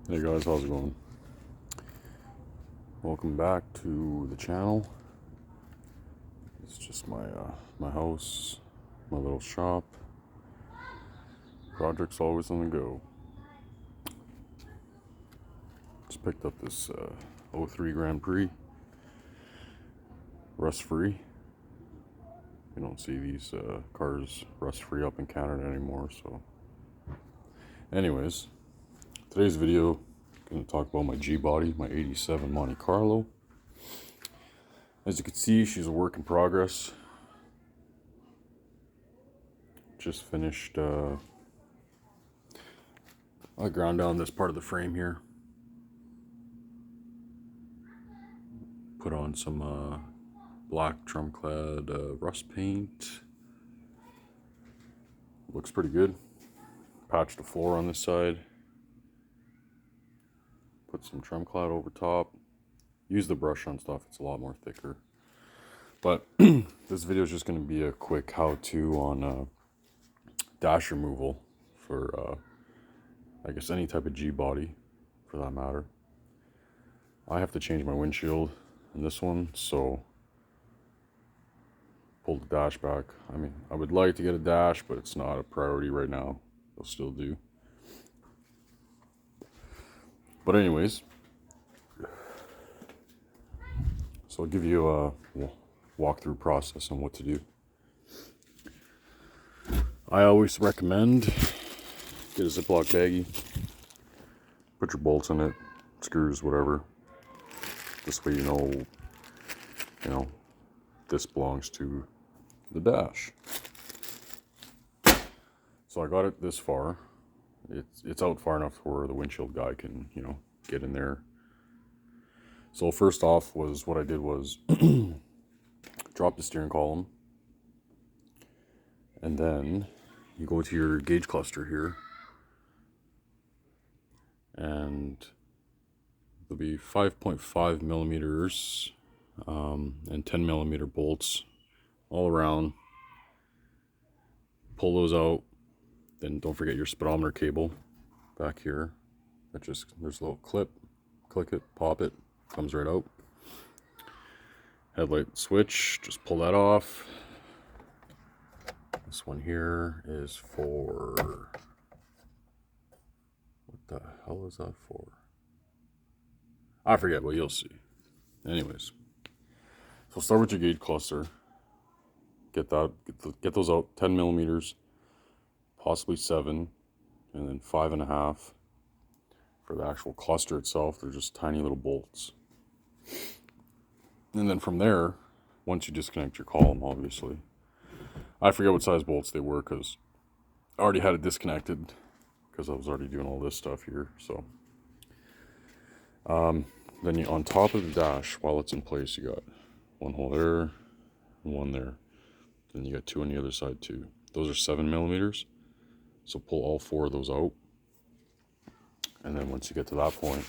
Hey guys, how's it going? Welcome back to the channel. It's just my house, my little shop. Project's always on the go. Just picked up this 03 Grand Prix, rust free. You don't see these cars rust free up in Canada anymore. So, anyways, today's video, I'm going to talk about my G body, my '87 Monte Carlo. As you can see, she's a work in progress. Just finished. I ground down this part of the frame here. Put on some black trim-clad rust paint. Looks pretty good. Patched the floor on this side. Put some trim-clad over top. Use the brush on stuff, it's a lot more thicker. But this video is just going to be a quick how-to on dash removal for, I guess, any type of G-body, for that matter. I have to change my windshield in this one, so pull the dash back. I mean, I would like to get a dash, but it's not a priority right now. They'll still do. But anyways, so I'll give you a walkthrough process on what to do. I always recommend get a Ziploc baggie, put your bolts in it, screws, whatever. This way you know, this belongs to the dash. So I got it this far. It's out far enough where the windshield guy can, get in there. So first off was what I did was drop the steering column, and then you go to your gauge cluster here, and there'll be 5.5 millimeters and 10 millimeter bolts all around. Pull those out. Then don't forget your speedometer cable back here. There's a little clip. Click it, pop it, comes right out. Headlight switch, just pull that off. This one here is for, what the hell is that for? I forget, but you'll see. Anyways, so start with your gauge cluster. Get those out, 10 millimeters, possibly 7, and then 5.5 for the actual cluster itself. They're just tiny little bolts. And then from there, once you disconnect your column, obviously, I forget what size bolts they were because I already had it disconnected because I was already doing all this stuff here. So then on top of the dash, while it's in place, you got one hole there and one there. Then you got 2 on the other side too. Those are 7 millimeters. So pull all 4 of those out. And then once you get to that point,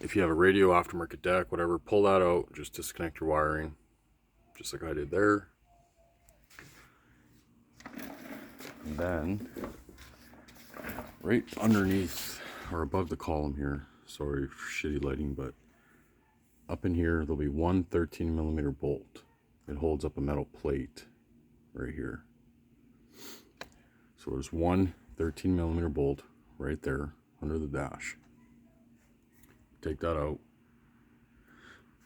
if you have a radio aftermarket deck, whatever, pull that out. Just disconnect your wiring, just like I did there. And then right underneath or above the column here, sorry for shitty lighting, but up in here there'll be one 13 millimeter bolt. It holds up a metal plate right here. So there's one 13 millimeter bolt right there under the dash. Take that out,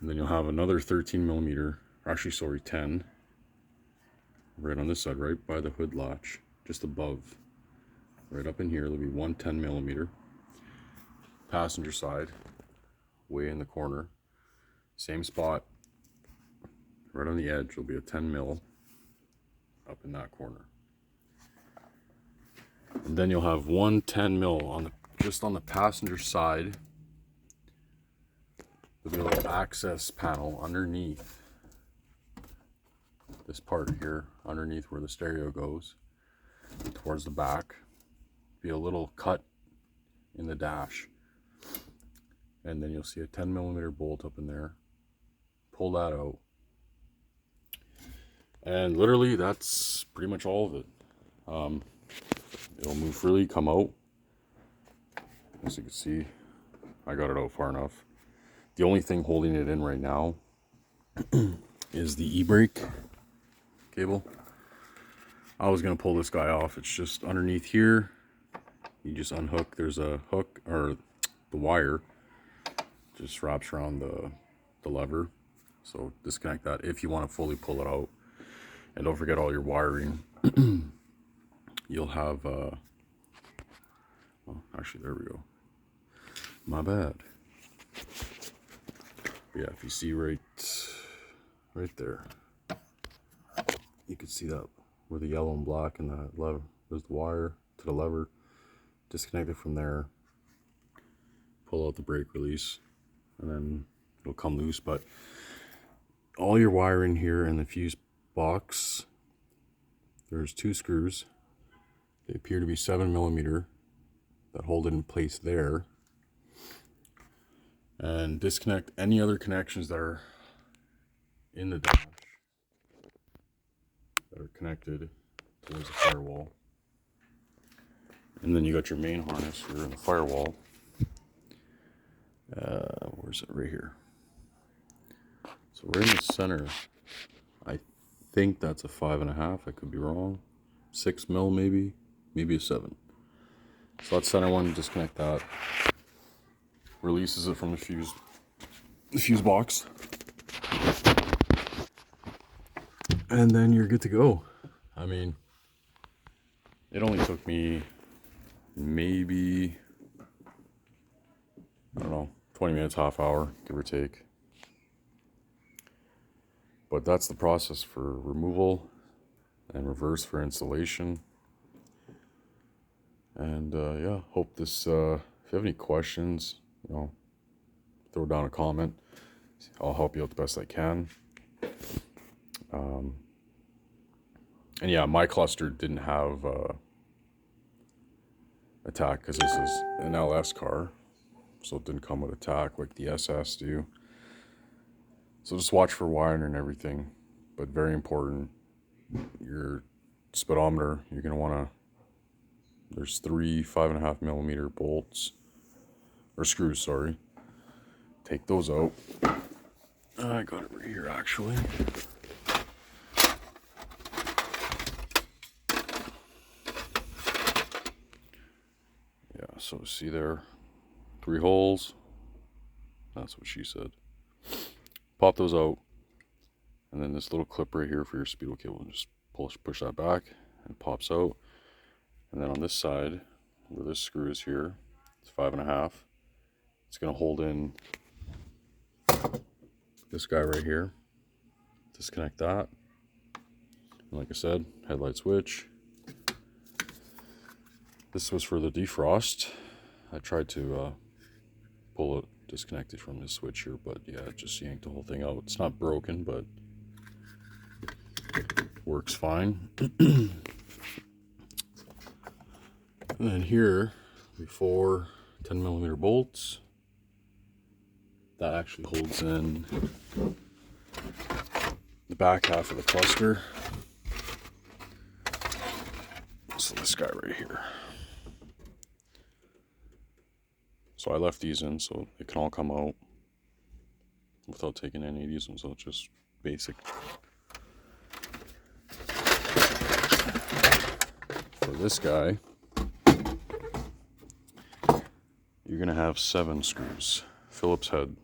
and then you'll have another 13 millimeter, actually sorry, 10, right on this side, right by the hood latch, just above. Right up in here there'll be one 10 millimeter. Passenger side, way in the corner, same spot, right on the edge, there'll be a 10 mil up in that corner. And then you'll have one 10 mil on just on the passenger side. There'll be a little access panel underneath this part here, underneath where the stereo goes, towards the back. Be a little cut in the dash, and then you'll see a 10 millimeter bolt up in there. Pull that out, and literally that's pretty much all of it. It'll move freely, come out, As you can see, I got it out far enough. The only thing holding it in right now is the e-brake cable. I was gonna pull this guy off. It's just underneath here. You just unhook. There's a hook, or the wire just wraps around the lever. So disconnect that if you want to fully pull it out. And don't forget all your wiring. You'll have well, actually, there we go. My bad. But yeah, if you see right there, you can see that where the yellow and black and that lever, there's the wire to the lever. Disconnect it from there, pull out the brake release, and then it'll come loose. But all your wiring here in the fuse box, there's 2 screws. They appear to be 7mm that hold it in place there. And disconnect any other connections that are in the dash that are connected towards the firewall. And then you got your main harness here in the firewall. Where's it? Right here. So right in the center, I think that's a 5.5. I could be wrong. 6mm, maybe a 7. So that center one, disconnect that. Releases it from the fuse box. And then you're good to go. I mean, it only took me maybe, I don't know, 20 minutes, half hour, give or take. But that's the process for removal and reverse for installation. And yeah, hope this, if you have any questions, you know, throw down a comment. I'll help you out the best I can. And yeah, my cluster didn't have attack because this is an LS car, so it didn't come with attack like the SS do. So just watch for wiring and everything, but very important, your speedometer, you're going to want to, there's 3 5.5mm bolts, or screws, sorry. Take those out. I got it right here actually. Yeah, so see there, 3 holes. That's what she said. Pop those out, and then this little clip right here for your speedo cable, and just push that back, and it pops out. And then on this side, where this screw is here, it's 5.5. It's gonna hold in this guy right here. Disconnect that. And like I said, headlight switch. This was for the defrost. I tried to pull it disconnected from this switch here, but yeah, it just yanked the whole thing out. It's not broken, but works fine. And then here, the 4 10mm bolts. That actually holds in the back half of the cluster. So this guy right here. So I left these in so it can all come out without taking any of these, and so it's just basic. For this guy, you're gonna have 7 screws. Phillips head.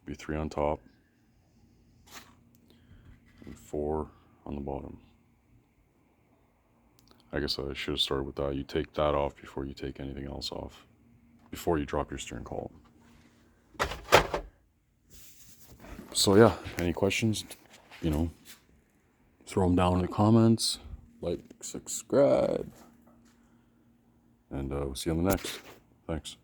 Be 3 on top and 4 on the bottom. I guess I should have started with that. You take that off before you take anything else off, before you drop your steering column. So yeah, any questions, you know, throw them down in the comments, like, subscribe, and we'll see you on the next. Thanks.